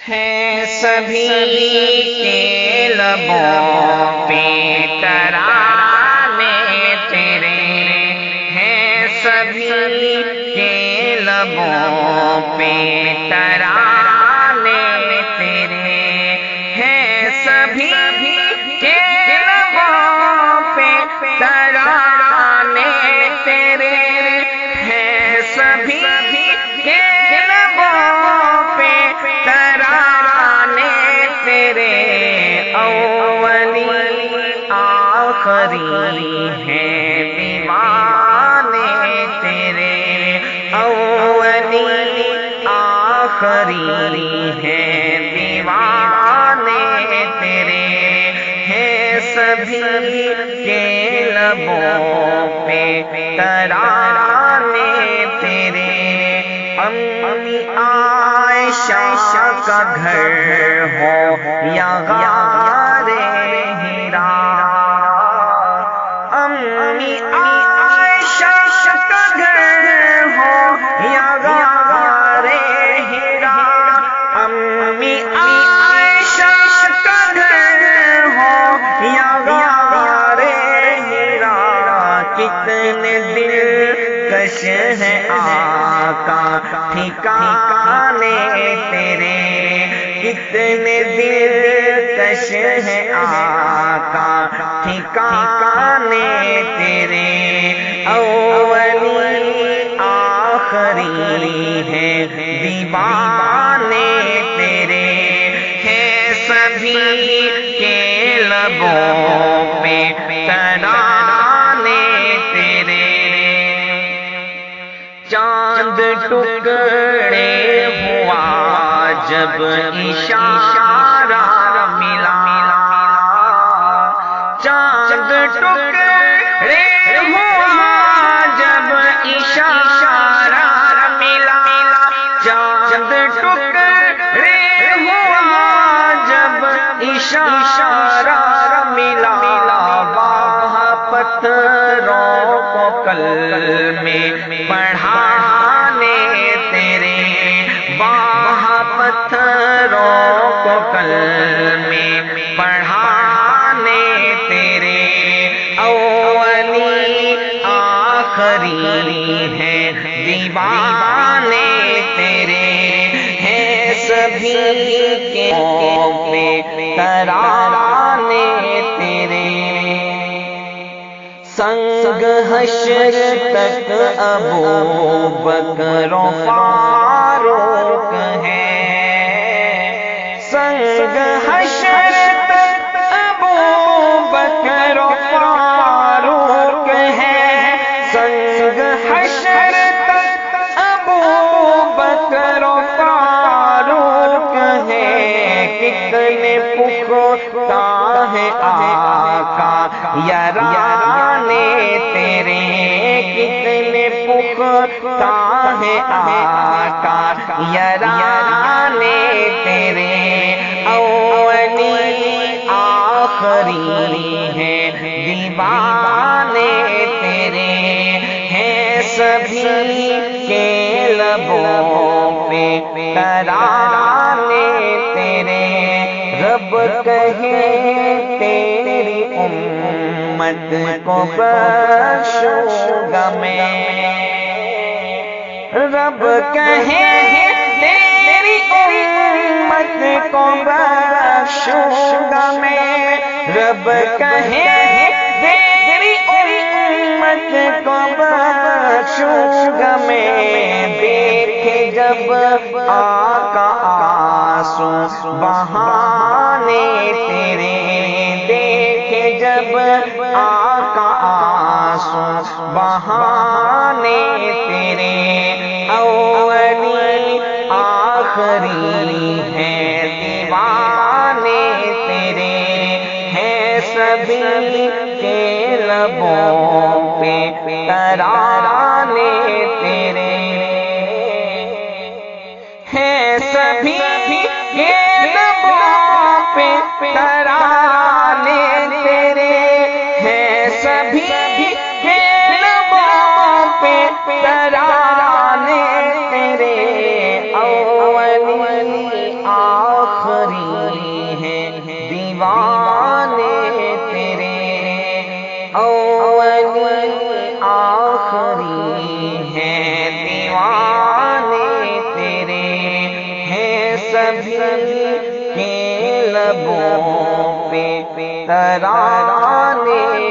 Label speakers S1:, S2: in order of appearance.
S1: ہے سبھی کے لبوں پہ ترانے تیرے، ہیں سبھی کے لبوں پہ ترانے تیرے، ہیں سبھی کے لبوں پہ ترانے تیرے، ہیں سبھی کے لبوں پہ ترانے تیرے، اولی آخری ہیں دیوانے تیرے، اولی آخری ہیں دیوانے تیرے، ہیں سبھی کے لبوں پہ ترانے تیرے۔ امی عائشہ کا گھر ہو یا غار ہیرا، امی عائشہ کا گھر ہو یا غار ہیرا، امی عائشہ کا گھر ہو یا غار ہیرا، کتنے دلکش ہیں آقا ٹھکانے تیرے، کتنے دلکش ہیں آقا ٹھکانے تیرے، اولی آخری ہیں دیوانے تیرے، ہیں سبھی کے لبوں پہ ترانے تیرے۔ چاند ٹکڑے ہوا جب اشارہ ملا، چاند ٹکڑے ہوا جب اشارہ ملا، چاند ٹکڑے ہوا جب اشارہ ملا، پتھروں کو کلمے پڑھانے تیرے، پتھروں کو کلمے پڑھانے تیرے، اولی آخری ہیں دیوانے تیرے، ہیں سبھی کے پہ ترانے تیرے۔ سنگ حشر تک ابو بکر و فاروق ہیں، سنگ حشر تک ابو بکر و فاروق ہیں، سنگ حشر تک ابو بکر و فاروق ہیں، کتنے پختہ ہے آقا یارانے تیرے، کتنے پختہ ہے آقا یارانے تیرے، اولی آخری ہیں دیوانے تیرے، ہیں سبھی کے لبوں پہ ترانے تیرے۔ رب کہے تیری امت کو بخشوں گا میں، رب کہے تیری امت کو بخشوں گا میں، رب کہے تیری امت کو بخشوں گا میں، دیکھے جب آقا آنسو بہانے تیرے، دیکھے جب آقا آنسو بہانے تیرے، اولی آخری ہیں دیوانے تیرے، ہیں سبھی کے لبوں پہ ترانے تیرے، ہیں سبھی کے لبوں پہ ترانے تیرے، ہیں سبھی کے لبوں پہ ترانے تیرے، اولی اولی آخری ہیں دیوانے تیرے، ہیں سبھی کے لبوں پہ ترانے